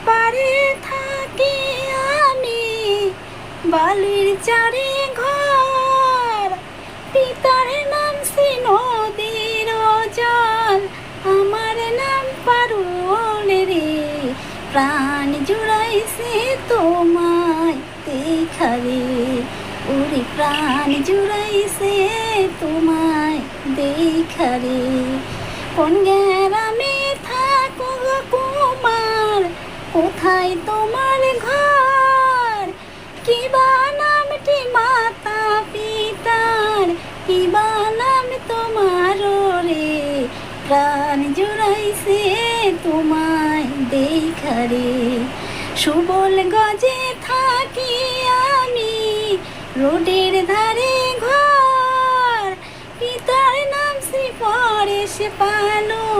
পারে থাকি আমি, বালির চারে ঘর। পিতার নাম শ্রী নদীর জল, আমার নাম পারুল রে। প্রাণ জুড়াইছে তোমায় দেখারে, ওরে প্রাণ জুড়াইছে তোমায় দেখারে। কোন গ্রামে থাকো গো কুমার, কোথায় তোমার ঘর? কিবা নামটি মাতা পিতার, কিবা নাম তোমার রে। প্রাণ জুড়াইছে তোমায় দেখারে। সুবল গজে থাকি আমি, রোডের ধারে ঘর। পিতার নাম শ্রী পরেশ পালু,